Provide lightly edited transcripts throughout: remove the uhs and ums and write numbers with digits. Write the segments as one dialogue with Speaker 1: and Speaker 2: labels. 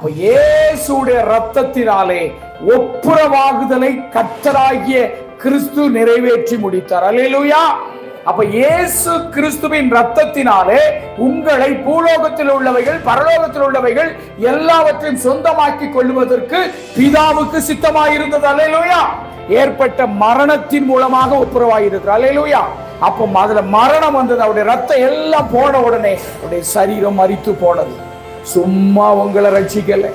Speaker 1: அப்ப இயேசுடைய ரத்தத்தினாலே ஒப்புரவாகுதலை கர்த்தராகிய கிறிஸ்து நிறைவேற்றி முடித்தார். அல்லேலூயா. அப்ப இயேசு கிறிஸ்துவின் ரத்தத்தினாலே உங்களை பூலோகத்தில் உள்ளவைகள் பரலோகத்தில் உள்ளவைகள் எல்லாவற்றையும் சொந்தமாக்கி கொள்வதற்கு பிதாவுக்கு சித்தமாயிருந்தது. அல்லேலூயா. ஏற்பட்ட மரணத்தின் மூலமாக ஒப்புரவாயிருக்கிறார். அல்லேலூயா. அப்போ அதுல மரணம் வந்தது. அவருடைய ரத்தம் எல்லாம் போன உடனே அவருடைய சரீரம் மரித்து போனது. சும்மா உங்களை ரட்சிக்கல.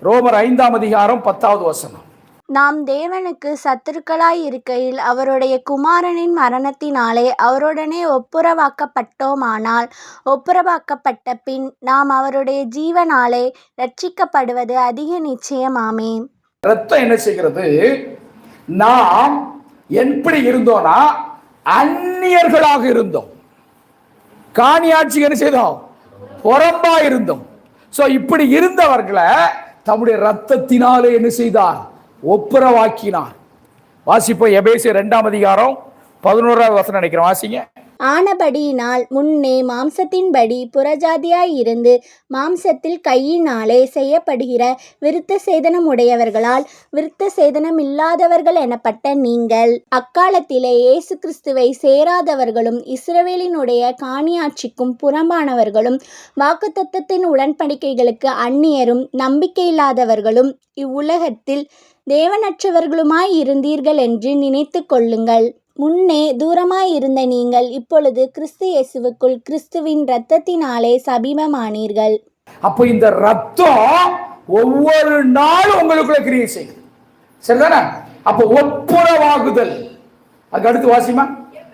Speaker 1: ரோமர் 5ஆம் அதிகாரம் 10வது வசனம்.
Speaker 2: நாம் தேவனுக்கு சத்துருக்களாய் இருக்கையில் அவருடைய குமாரனின் மரணத்தினாலே அவருடனே ஒப்புரவாக்கப்பட்டோமானால் ஒப்புரவாக்கப்பட்ட பின் நாம் அவருடைய ஜீவனாலே ரட்சிக்கப்படுவது அதிக நிச்சயமாமே.
Speaker 1: ரத்தம் என்ன செய்கிறது? நாம் எப்படி இருந்தோம்னா அந்நியர்களாக இருந்தோம். காணியாட்சிக்கு என்ன செய்தோம்? புறம்பா இருந்தோம். சோ இப்படி இருந்தவர்களை தம்முடைய ரத்தத்தினாலே என்ன செய்தார்? ஒப்புரவாக்கினார். வாசிப்போம் எபேசியர் 2ஆம் அதிகாரம் 11வது வசனம் நினைக்கிறேன். வாசிங்க.
Speaker 2: ஆனபடியினால் முன்னே மாம்சத்தின்படி புறஜாதியாய் இருந்து மாம்சத்தில் கையினாலே செய்யப்படுகிற விருத்த சேதனம் உடையவர்களால் விருத்த சேதனம் இல்லாதவர்கள் எனப்பட்ட நீங்கள் அக்காலத்திலே இயேசு கிறிஸ்துவை சேராதவர்களும் இஸ்ரவேலினுடைய காணியாட்சிக்கும் புறம்பானவர்களும் வாக்குத்தத்தத்தின் உடன்படிக்கைகளுக்கு அந்நியரும் நம்பிக்கையில்லாதவர்களும் இவ்வுலகத்தில் தேவனற்றவர்களுமாய் இருந்தீர்கள் என்று நினைத்து கொள்ளுங்கள். முன்னே தூரமாயிருந்த நீங்கள் இப்பொழுது கிறிஸ்து இயேசுவுக்குள் கிறிஸ்துவின் இரத்தத்தினாலே சமீபமானீர்கள்.
Speaker 1: அப்போ இந்த ரத்தம் ஒவ்வொரு நாளும் உங்களுக்குள்ள கிரியை செய்யும். சரிதானே? அப்போ ஒப்புரவாகுதல். அதுக்கு அடுத்து வாசிமா.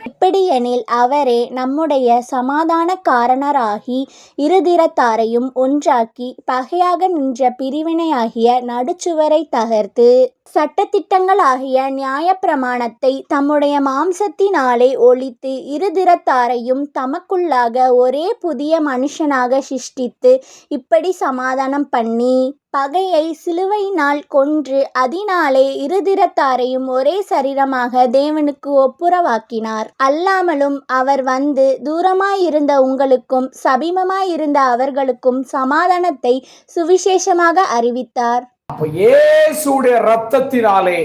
Speaker 2: எப்படியெனில் அவரே நம்முடைய சமாதான காரணராகி இருதிறத்தாரையும் ஒன்றாக்கி பகையாக நின்ற பிரிவினையாகிய நடுச்சுவரை தகர்த்து சட்டதிட்டங்கள் ஆகிய நியாயப்பிரமாணத்தை தம்முடைய மாம்சத்தினாலே ஒழித்து இருதிறத்தாரையும் தமக்குள்ளாக ஒரே புதிய மனுஷனாக சிருஷ்டித்து இப்படி சமாதானம் பண்ணி பகையை சிலுவையினால் கொன்று அதனாலே இருதிறத்தாரையும் ஒரே சரீரமாக தேவனுக்கு ஒப்புரவாக்கினார். அல்லாமலும் அவர் வந்து தூரமாயிருந்த உங்களுக்கும் சமீபமாயிருந்த அவர்களுக்கும் சமாதானத்தை சுவிசேஷமாக அறிவித்தார்.
Speaker 1: அப்ப இயேசுடைய ரத்தத்தினாலே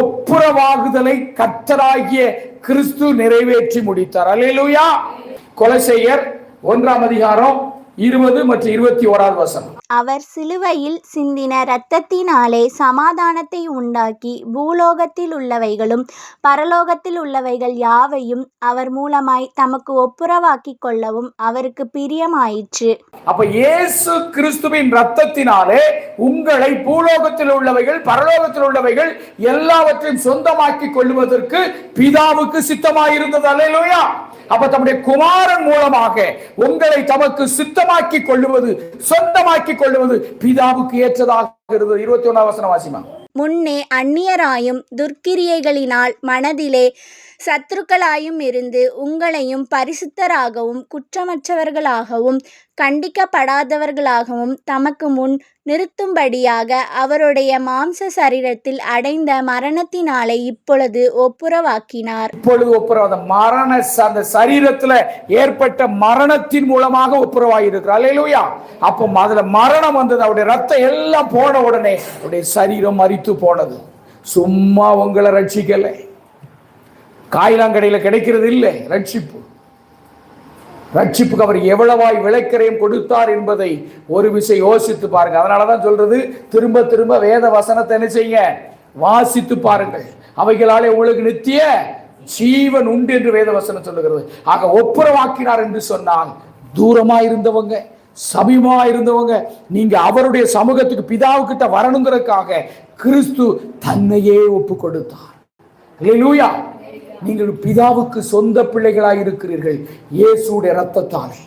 Speaker 1: ஒப்புரவாகுதலை கர்த்தராகிய கிறிஸ்து நிறைவேற்றி முடித்தார். அல்லேலூயா. கொலோசையர் 1ஆம் அதிகாரம் 20 மற்றும் 21வது வசனம்.
Speaker 2: அவர் சிலுவையில் சிந்தின இரத்தத்தினாலே சமாதானத்தை உண்டாக்கி பூலோகத்தில் உள்ளவைகளும் பரலோகத்தில் உள்ளவைகள் யாவையும் அவர் மூலமாய் தமக்கு ஒப்புரவாக்கி கொள்ளவும் அவருக்கு பிரியமாயிற்று.
Speaker 1: அப்ப இயேசு கிறிஸ்துவின் ரத்தத்தினாலே உங்களை பூலோகத்தில் உள்ளவைகள் பரலோகத்தில் உள்ளவைகள் எல்லாவற்றையும் சொந்தமாக்கி கொள்வதற்கு பிதாவுக்கு சித்தமாயிருந்தது. அல்லேலூயா. அப்ப தம்முடைய குமாரன் மூலமாக உங்களை தமக்கு சித்தமாக்கி கொள்ளுவது சொந்தமாக்கி கொள்ளுவது பிதாவுக்கு ஏற்றதாக. 21வது வசனம் வாசிமா.
Speaker 2: முன்னே அந்நியராயும் துர்க்கிரியைகளினால் மனதிலே சத்துருக்களாயும் இருந்து உங்களையும் பரிசுத்தராகவும் குற்றமற்றவர்களாகவும் கண்டிக்கப்படாதவர்களாகவும் தமக்கு முன் நிறுத்தும்படியாக அவருடைய மாம்ச சரீரத்தில் அடைந்த மரணத்தினாலே இப்பொழுது ஒப்புரவாக்கினார்.
Speaker 1: அந்த சரீரத்தில் ஏற்பட்ட மரணத்தின் மூலமாக ஒப்புரவாயிருக்கிறார். அல்லேலூயா. அப்போ அதுல மரணம் வந்தது. அவருடைய ரத்தம் எல்லாம் போன உடனே அவருடைய சரீரம் மரித்து போனது. சும்மா உங்களை ரட்சிக்கல. காயிலாங்கடையில் கிடைக்கிறது இல்லை ரட்சிப்பு. ரட்சிப்புக்கு அவர் எவ்வளவாய் விலைக்கரையும் கொடுத்தார் என்பதை ஒரு விஷயம் யோசித்து பாருங்க. அதனாலதான் சொல்றது, திரும்ப திரும்ப வேத வசனத்தை என்ன செய்ய? வாசித்து பாருங்கள். அவைகளாலே உங்களுக்கு நித்திய ஜீவன் உண்டு என்று வேத வசனம் சொல்லுகிறது. ஆக ஒப்புரவாக்கினார் என்று சொன்னால் தூரமா இருந்தவங்க சமீபமா இருந்தவங்க நீங்க அவருடைய சமூகத்துக்கு பிதாவுக்கிட்ட வரணுங்கிறதுக்காக கிறிஸ்து தன்னையே ஒப்பு கொடுத்தார். அல்லேலூயா. நீங்கள் பிதாவுக்கு சொந்த பிள்ளைகளாய் இருக்கிறீர்கள் இயேசுடைய ரத்தத்தாலே.